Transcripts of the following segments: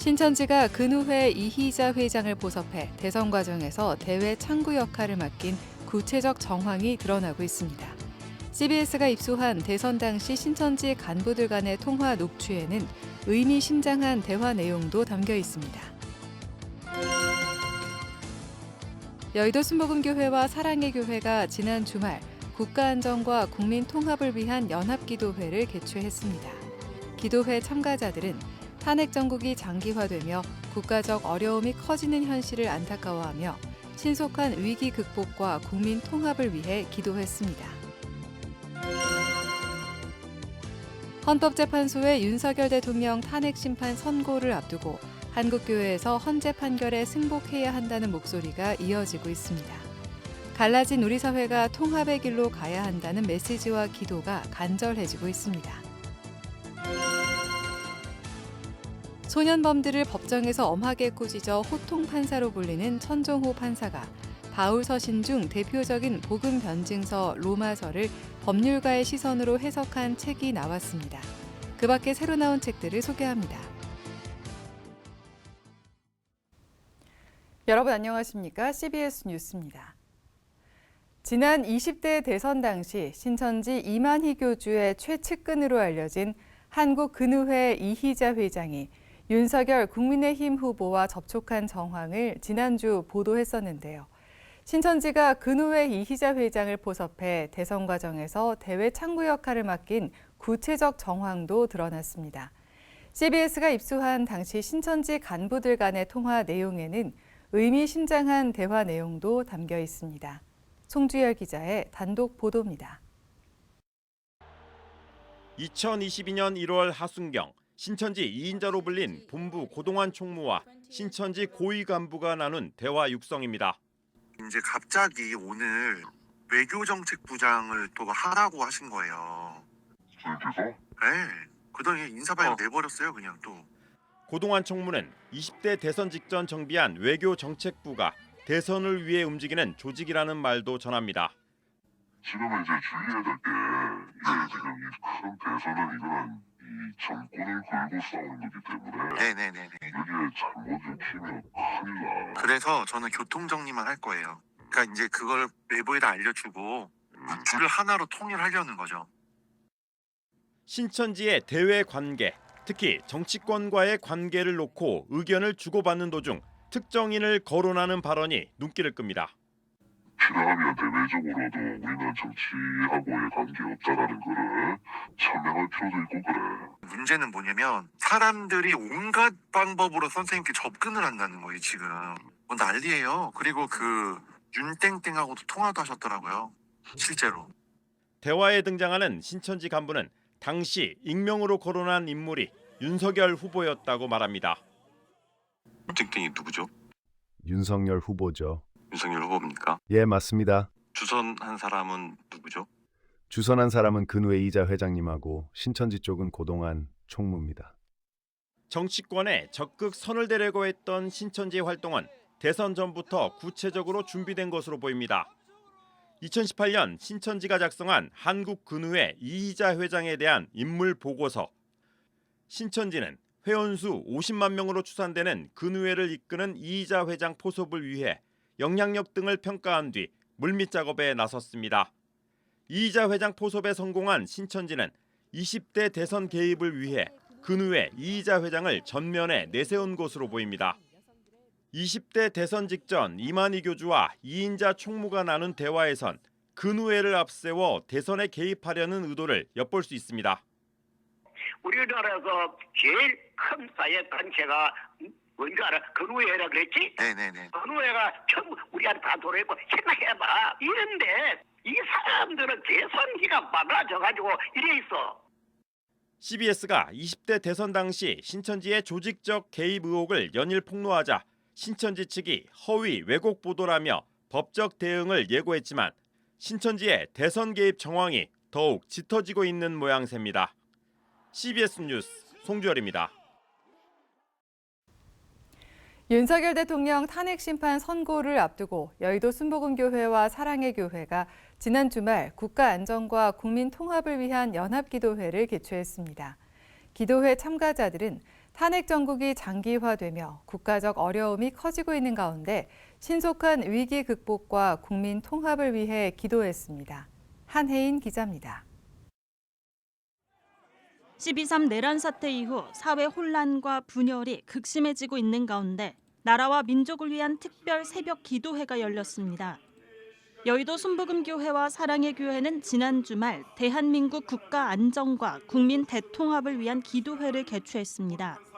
신천지가 근우회 이희자 회장을 보섭해 대선 과정에서 대외 창구 역할을 맡긴 구체적 정황이 드러나고 있습니다. CBS가 입수한 대선 당시 신천지 간부들 간의 통화 녹취에는 의미심장한 대화 내용도 담겨 있습니다. 여의도 순복음교회와 사랑의 교회가 지난 주말 국가안전과 국민 통합을 위한 연합기도회를 개최했습니다. 기도회 참가자들은 탄핵 정국이 장기화되며 국가적 어려움이 커지는 현실을 안타까워하며 신속한 위기 극복과 국민 통합을 위해 기도했습니다. 헌법재판소의 윤석열 대통령 탄핵 심판 선고를 앞두고 한국교회에서 헌재 판결에 승복해야 한다는 목소리가 이어지고 있습니다. 갈라진 우리 사회가 통합의 길로 가야 한다는 메시지와 기도가 간절해지고 있습니다. 소년범들을 법정에서 엄하게 꾸짖어 호통 판사로 불리는 천종호 판사가 바울 서신 중 대표적인 복음 변증서 로마서를 법률가의 시선으로 해석한 책이 나왔습니다. 그 밖에 새로 나온 책들을 소개합니다. 여러분 안녕하십니까? CBS 뉴스입니다. 지난 20대 대선 당시 신천지 이만희 교주의 최측근으로 알려진 한국근우회 이희자 회장이 윤석열 국민의힘 후보와 접촉한 정황을 지난주 보도했었는데요. 신천지가 근우회 이희자 회장을 포섭해 대선 과정에서 대외 창구 역할을 맡긴 구체적 정황도 드러났습니다. CBS가 입수한 당시 신천지 간부들 간의 통화 내용에는 의미심장한 대화 내용도 담겨 있습니다. 송주열 기자의 단독 보도입니다. 2022년 1월 하순경 신천지 2인자로 불린 본부 고동환 총무와 신천지 고위 간부가 나눈 대화 육성입니다. 이제 갑자기 오늘 외교정책부장을 또 하라고 하신 거예요. 그래서? 네. 그러더니 인사발령 내버렸어요, 그냥 또. 고동환 총무는 20대 대선 직전 정비한 외교정책부가 대선을 위해 움직이는 조직이라는 말도 전합니다. 지금은 이제 주의해야 될 게 이게 지금 이 큰 대선은 이거는 이 정권을 걸고 싸우는 거기 때문에 네네네네. 여기에 잘못 읽히면 큰일 나. 그래서 저는 교통정리만 할 거예요. 그러니까 이제 그걸 외부에다 알려주고 줄을 하나로 통일하려는 거죠. 신천지의 대외 관계, 특히 정치권과의 관계를 놓고 의견을 주고받는 도중 특정인을 거론하는 발언이 눈길을 끕니다. 필요하면 대외적으로도 우리는 정치하고의 관계 없다라는 거를 천명할 필요도 있고 그래. 문제는 뭐냐면 사람들이 온갖 방법으로 선생님께 접근을 한다는 거예요, 지금. 뭐 난리예요. 그리고 그 윤땡땡하고도 통화도 하셨더라고요, 실제로. 대화에 등장하는 신천지 간부는 당시 익명으로 거론한 인물이 윤석열 후보였다고 말합니다. 윤땡땡이 누구죠? 윤석열 후보죠. 윤석열 후보입니까? 예, 맞습니다. 주선한 사람은 누구죠? 주선한 사람은 근우회 이희자 회장님하고 신천지 쪽은 고동환 총무입니다. 정치권에 적극 선을 대려고 했던 신천지의 활동은 대선 전부터 구체적으로 준비된 것으로 보입니다. 2018년 신천지가 작성한 한국근우회 이희자 회장에 대한 인물 보고서. 신천지는 회원수 50만 명으로 추산되는 근우회를 이끄는 이희자 회장 포섭을 위해 영향력 등을 평가한 뒤 물밑 작업에 나섰습니다. 이희자 회장 포섭에 성공한 신천지는 20대 대선 개입을 위해 근우회 이희자 회장을 전면에 내세운 것으로 보입니다. 20대 대선 직전 이만희 교주와 2인자 총무가 나눈 대화에선 근우회를 앞세워 대선에 개입하려는 의도를 엿볼 수 있습니다. 우리나라에서 제일 큰 사회 단체가 뭔지 알아? 근우회라 그랬지? 네네네. 근우회가 전부 우리한테 다 돌아있고 생각해봐. 이런데 이 사람들은 대선기가 막아져가지고 이래 있어. CBS가 20대 대선 당시 신천지의 조직적 개입 의혹을 연일 폭로하자 신천지 측이 허위 왜곡 보도라며 법적 대응을 예고했지만 신천지의 대선 개입 정황이 더욱 짙어지고 있는 모양새입니다. CBS 뉴스 송주열입니다. 윤석열 대통령 탄핵 심판 선고를 앞두고 여의도 순복음교회와 사랑의 교회가 지난 주말 국가안전과 국민 통합을 위한 연합기도회를 개최했습니다. 기도회 참가자들은 탄핵 정국이 장기화되며 국가적 어려움이 커지고 있는 가운데 신속한 위기 극복과 국민 통합을 위해 기도했습니다. 한혜인 기자입니다. 12.3 내란 사태 이후 사회 혼란과 분열이 극심해지고 있는 가운데 나라와 민족을 위한 특별 새벽 기도회가 열렸습니다. 여의도 순복음교회와 사랑의 교회는 지난 주말 대한민국 국가 안정과 국민 대통합을 위한 기도회를 개최했습니다.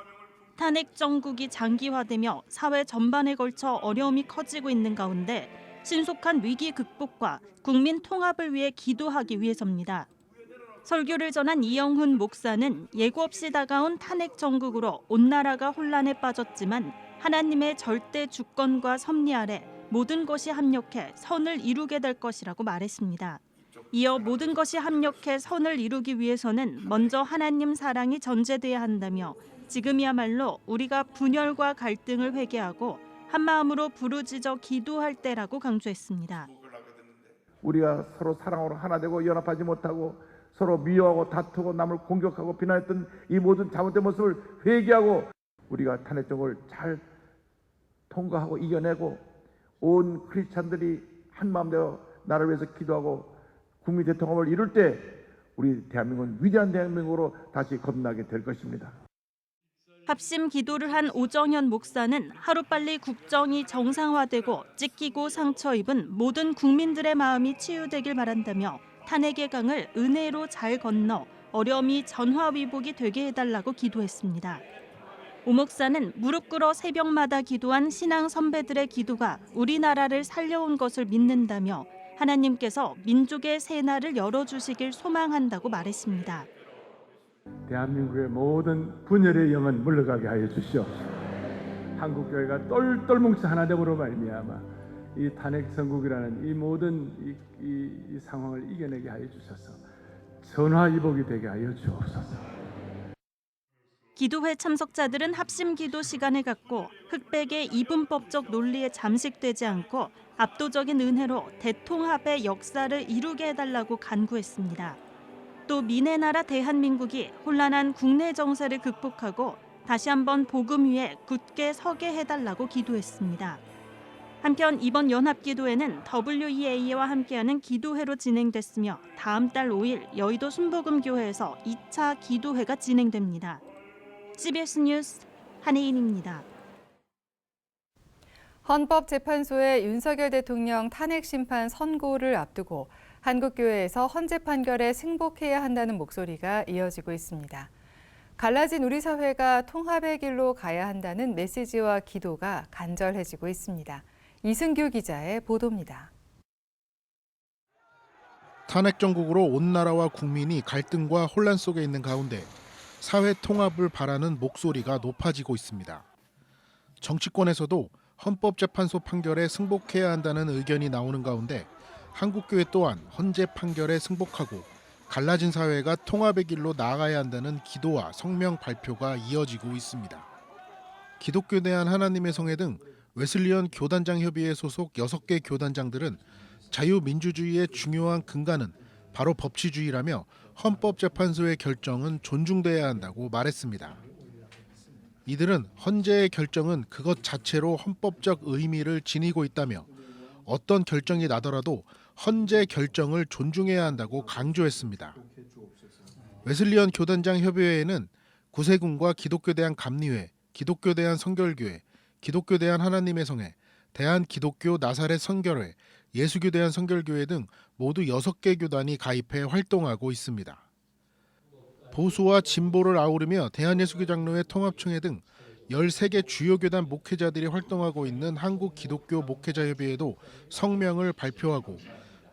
탄핵 정국이 장기화되며 사회 전반에 걸쳐 어려움이 커지고 있는 가운데 신속한 위기 극복과 국민 통합을 위해 기도하기 위해서입니다. 설교를 전한 이영훈 목사는 예고 없이 다가온 탄핵 정국으로 온 나라가 혼란에 빠졌지만 하나님의 절대 주권과 섭리 아래 모든 것이 합력해 선을 이루게 될 것이라고 말했습니다. 이어 모든 것이 합력해 선을 이루기 위해서는 먼저 하나님 사랑이 전제돼야 한다며 지금이야말로 우리가 분열과 갈등을 회개하고 한마음으로 부르짖어 기도할 때라고 강조했습니다. 우리가 서로 사랑으로 하나 되고 연합하지 못하고 서로 미워하고 다투고 남을 공격하고 비난했던 이 모든 잘못된 모습을 회개하고 우리가 탄핵 정국을 잘 통과하고 이겨내고 온 크리스찬들이 한마음 되어 나라를 위해서 기도하고 국민 대통합을 이룰 때 우리 대한민국은 위대한 대한민국으로 다시 거듭나게 될 것입니다. 합심 기도를 한 오정현 목사는 하루빨리 국정이 정상화되고 찢기고 상처 입은 모든 국민들의 마음이 치유되길 바란다며 탄핵의 강을 은혜로 잘 건너 어려움이 전화위복이 되게 해달라고 기도했습니다. 오 목사는 무릎 꿇어 새벽마다 기도한 신앙 선배들의 기도가 우리나라를 살려온 것을 믿는다며 하나님께서 민족의 새날을 열어주시길 소망한다고 말했습니다. 대한민국의 모든 분열의 영은 물러가게 하여 주시오. 한국교회가 똘똘 뭉쳐 하나 되므로 말미암아 이 탄핵 정국이라는 이 모든 이 상황을 이겨내게 하여 주셔서 전화위복이 되게 하여 주옵소서. 기도회 참석자들은 합심 기도 시간을 갖고 흑백의 이분법적 논리에 잠식되지 않고 압도적인 은혜로 대통합의 역사를 이루게 해달라고 간구했습니다. 또 미래 나라 대한민국이 혼란한 국내 정세를 극복하고 다시 한번 복음 위에 굳게 서게 해달라고 기도했습니다. 한편 이번 연합기도회는 WEA와 함께하는 기도회로 진행됐으며 다음 달 5일 여의도 순복음교회에서 2차 기도회가 진행됩니다. CBS 뉴스 한혜인입니다. 헌법재판소의 윤석열 대통령 탄핵 심판 선고를 앞두고 한국교회에서 헌재 판결에 승복해야 한다는 목소리가 이어지고 있습니다. 갈라진 우리 사회가 통합의 길로 가야 한다는 메시지와 기도가 간절해지고 있습니다. 이승규 기자의 보도입니다. 탄핵 정국으로 온 나라와 국민이 갈등과 혼란 속에 있는 가운데 사회 통합을 바라는 목소리가 높아지고 있습니다. 정치권에서도 헌법재판소 판결에 승복해야 한다는 의견이 나오는 가운데 한국교회 또한 헌재 판결에 승복하고 갈라진 사회가 통합의 길로 나아가야 한다는 기도와 성명 발표가 이어지고 있습니다. 기독교 대한 하나님의 성회 등 웨슬리언 교단장 협의회 소속 6개 교단장들은 자유민주주의의 중요한 근간은 바로 법치주의라며 헌법재판소의 결정은 존중돼야 한다고 말했습니다. 이들은 헌재의 결정은 그것 자체로 헌법적 의미를 지니고 있다며 어떤 결정이 나더라도 헌재 결정을 존중해야 한다고 강조했습니다. 웨슬리언 교단장 협의회에는 구세군과 기독교 대한 감리회, 기독교 대한 성결교회, 기독교 대한 하나님의 성회, 대한기독교 나사렛 선결회, 예수교 대한 선결교회 등 모두 6개 교단이 가입해 활동하고 있습니다. 보수와 진보를 아우르며 대한예수교장로회 통합총회 등 13개 주요 교단 목회자들이 활동하고 있는 한국기독교 목회자협의회도 성명을 발표하고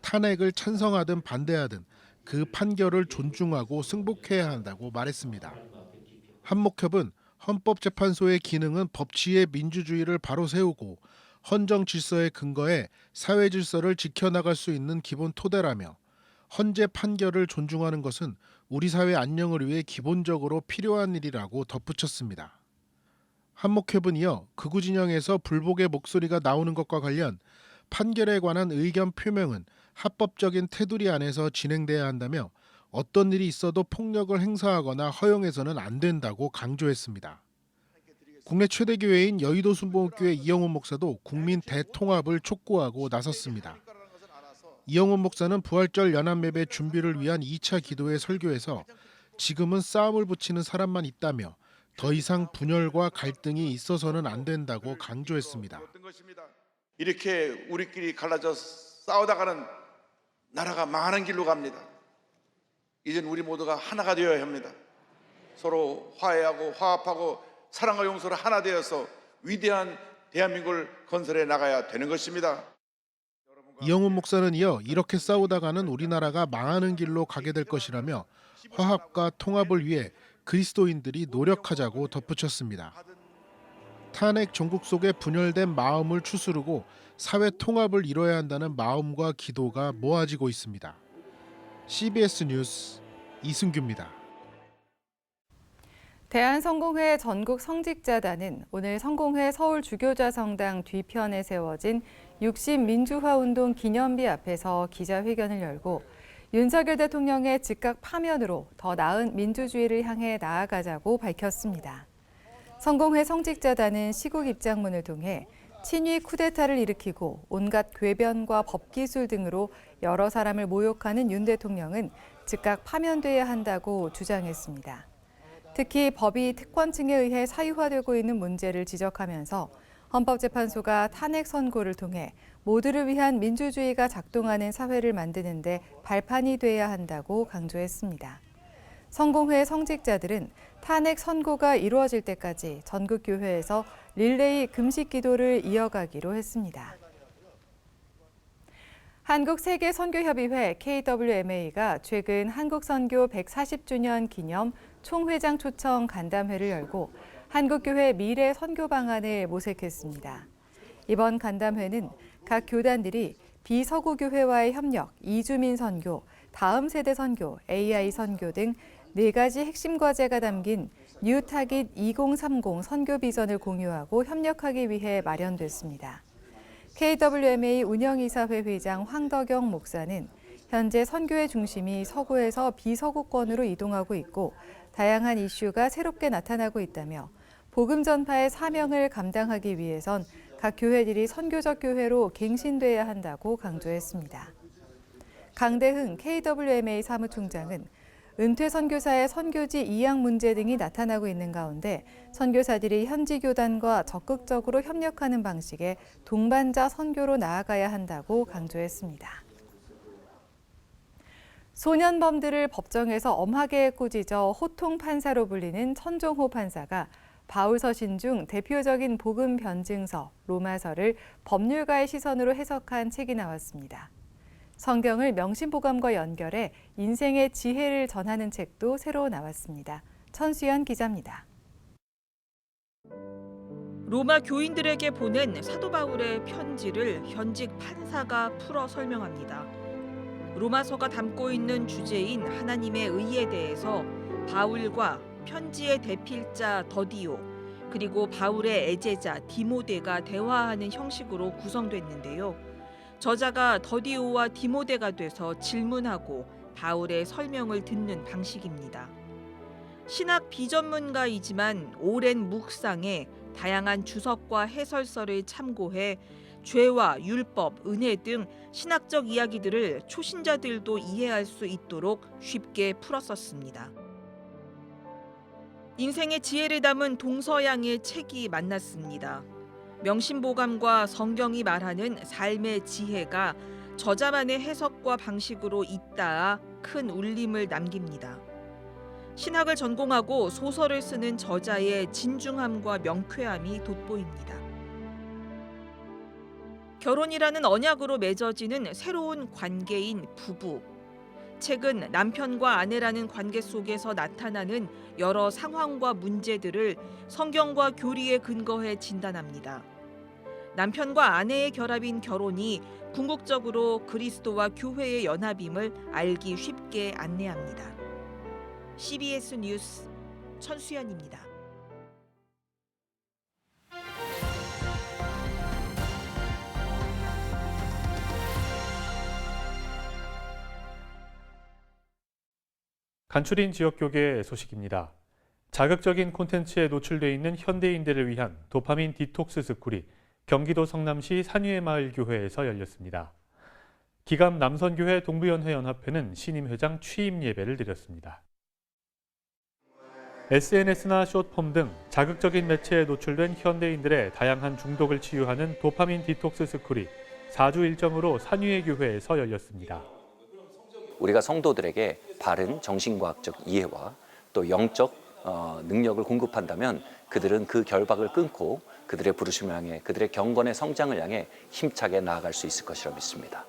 탄핵을 찬성하든 반대하든 그 판결을 존중하고 승복해야 한다고 말했습니다. 한목협은 헌법재판소의 기능은 법치의 민주주의를 바로 세우고 헌정 질서의 근거에 사회 질서를 지켜나갈 수 있는 기본 토대라며 헌재 판결을 존중하는 것은 우리 사회 안녕을 위해 기본적으로 필요한 일이라고 덧붙였습니다. 한목협은 이어 극우 진영에서 불복의 목소리가 나오는 것과 관련 판결에 관한 의견 표명은 합법적인 테두리 안에서 진행돼야 한다며 어떤 일이 있어도 폭력을 행사하거나 허용해서는 안 된다고 강조했습니다. 국내 최대 교회인 여의도 순복음교회 이영훈 목사도 국민 대통합을 촉구하고 나섰습니다. 이영훈 목사는 부활절 연합예배 준비를 위한 2차 기도회 설교에서 지금은 싸움을 붙이는 사람만 있다며 더 이상 분열과 갈등이 있어서는 안 된다고 강조했습니다. 이렇게 우리끼리 갈라져 싸우다가는 나라가 망하는 길로 갑니다. 이젠 우리 모두가 하나가 되어야 합니다. 서로 화해하고 화합하고 사랑과 용서로 하나 되어서 위대한 대한민국을 건설해 나가야 되는 것입니다. 이영훈 목사는 이어 이렇게 싸우다가는 우리나라가 망하는 길로 가게 될 것이라며 화합과 통합을 위해 그리스도인들이 노력하자고 덧붙였습니다. 탄핵 정국 속의 분열된 마음을 추스르고 사회 통합을 이뤄야 한다는 마음과 기도가 모아지고 있습니다. CBS 뉴스 이승규입니다. 대한성공회 전국성직자단은 오늘 성공회 서울주교자성당 뒤편에 세워진 60민주화운동 기념비 앞에서 기자회견을 열고 윤석열 대통령의 즉각 파면으로 더 나은 민주주의를 향해 나아가자고 밝혔습니다. 성공회 성직자단은 시국 입장문을 통해 친위 쿠데타를 일으키고 온갖 궤변과 법기술 등으로 여러 사람을 모욕하는 윤 대통령은 즉각 파면돼야 한다고 주장했습니다. 특히 법이 특권층에 의해 사유화되고 있는 문제를 지적하면서 헌법재판소가 탄핵 선고를 통해 모두를 위한 민주주의가 작동하는 사회를 만드는 데 발판이 돼야 한다고 강조했습니다. 성공회 성직자들은 탄핵 선고가 이루어질 때까지 전국 교회에서 릴레이 금식 기도를 이어가기로 했습니다. 한국세계선교협의회 KWMA가 최근 한국선교 140주년 기념 총회장 초청 간담회를 열고 한국교회 미래 선교 방안을 모색했습니다. 이번 간담회는 각 교단들이 비서구 교회와의 협력, 이주민 선교, 다음 세대 선교, AI 선교 등 4가지 핵심 과제가 담긴 뉴 타깃 2030 선교 비전을 공유하고 협력하기 위해 마련됐습니다. KWMA 운영이사회 회장 황덕영 목사는 현재 선교의 중심이 서구에서 비서구권으로 이동하고 있고 다양한 이슈가 새롭게 나타나고 있다며 복음 전파의 사명을 감당하기 위해선 각 교회들이 선교적 교회로 갱신돼야 한다고 강조했습니다. 강대흥 KWMA 사무총장은 은퇴 선교사의 선교지 이양 문제 등이 나타나고 있는 가운데 선교사들이 현지 교단과 적극적으로 협력하는 방식의 동반자 선교로 나아가야 한다고 강조했습니다. 소년범들을 법정에서 엄하게 꾸짖어 호통 판사로 불리는 천종호 판사가 바울 서신 중 대표적인 복음 변증서 로마서를 법률가의 시선으로 해석한 책이 나왔습니다. 성경을 명심보감과 연결해 인생의 지혜를 전하는 책도 새로 나왔습니다. 천수연 기자입니다. 로마 교인들에게 보낸 사도 바울의 편지를 현직 판사가 풀어 설명합니다. 로마서가 담고 있는 주제인 하나님의 의에 대해서 바울과 편지의 대필자 더디오 그리고 바울의 애제자 디모데가 대화하는 형식으로 구성됐는데요. 저자가 더디오와 디모데가 돼서 질문하고 바울의 설명을 듣는 방식입니다. 신학 비전문가이지만 오랜 묵상에 다양한 주석과 해설서를 참고해 죄와 율법, 은혜 등 신학적 이야기들을 초신자들도 이해할 수 있도록 쉽게 풀었었습니다. 인생의 지혜를 담은 동서양의 책이 만났습니다. 명심보감과 성경이 말하는 삶의 지혜가 저자만의 해석과 방식으로 잇따아 큰 울림을 남깁니다. 신학을 전공하고 소설을 쓰는 저자의 진중함과 명쾌함이 돋보입니다. 결혼이라는 언약으로 맺어지는 새로운 관계인 부부. 책은 남편과 아내라는 관계 속에서 나타나는 여러 상황과 문제들을 성경과 교리에 근거해 진단합니다. 남편과 아내의 결합인 결혼이 궁극적으로 그리스도와 교회의 연합임을 알기 쉽게 안내합니다. CBS 뉴스 천수연입니다. 간추린 지역교계 소식입니다. 자극적인 콘텐츠에 노출돼 있는 현대인들을 위한 도파민 디톡스 스쿨이 경기도 성남시 산위의마을교회에서 열렸습니다. 기감 남선교회 동부연회연합회는 신임회장 취임 예배를 드렸습니다. SNS나 숏폼 등 자극적인 매체에 노출된 현대인들의 다양한 중독을 치유하는 도파민 디톡스 스쿨이 4주 일정으로 산위의교회에서 열렸습니다. 우리가 성도들에게 바른 정신과학적 이해와 또 영적 능력을 공급한다면 그들은 그 결박을 끊고 그들의 부르심을 향해 그들의 경건의 성장을 향해 힘차게 나아갈 수 있을 것이라 믿습니다.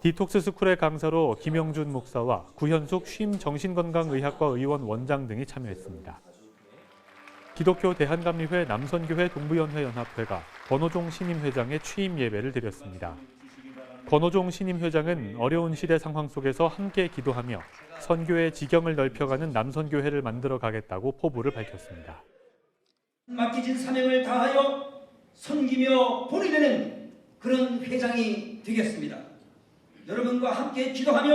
디톡스 스쿨의 강사로 김영준 목사와 구현숙 쉼 정신건강의학과 의원 원장 등이 참여했습니다. 기독교 대한감리회 남선교회 동부연회연합회가 권호종 신임회장의 취임 예배를 드렸습니다. 권호종 신임회장은 어려운 시대 상황 속에서 함께 기도하며 선교의 지경을 넓혀가는 남선교회를 만들어 가겠다고 포부를 밝혔습니다. 맡겨진 사명을 다하여 섬기며 본이 되는 그런 회장이 되겠습니다. 여러분과 함께 기도하며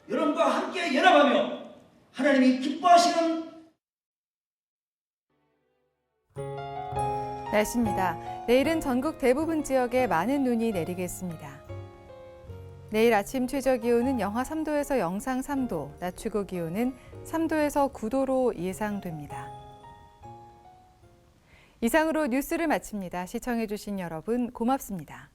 여러분과 함께 연합하며 하나님이 기뻐하시는 날씨입니다. 내일은 전국 대부분 지역에 많은 눈이 내리겠습니다. 내일 아침 최저 기온은 영하 3도에서 영상 3도, 낮 최고 기온은 3도에서 9도로 예상됩니다. 이상으로 뉴스를 마칩니다. 시청해주신 여러분 고맙습니다.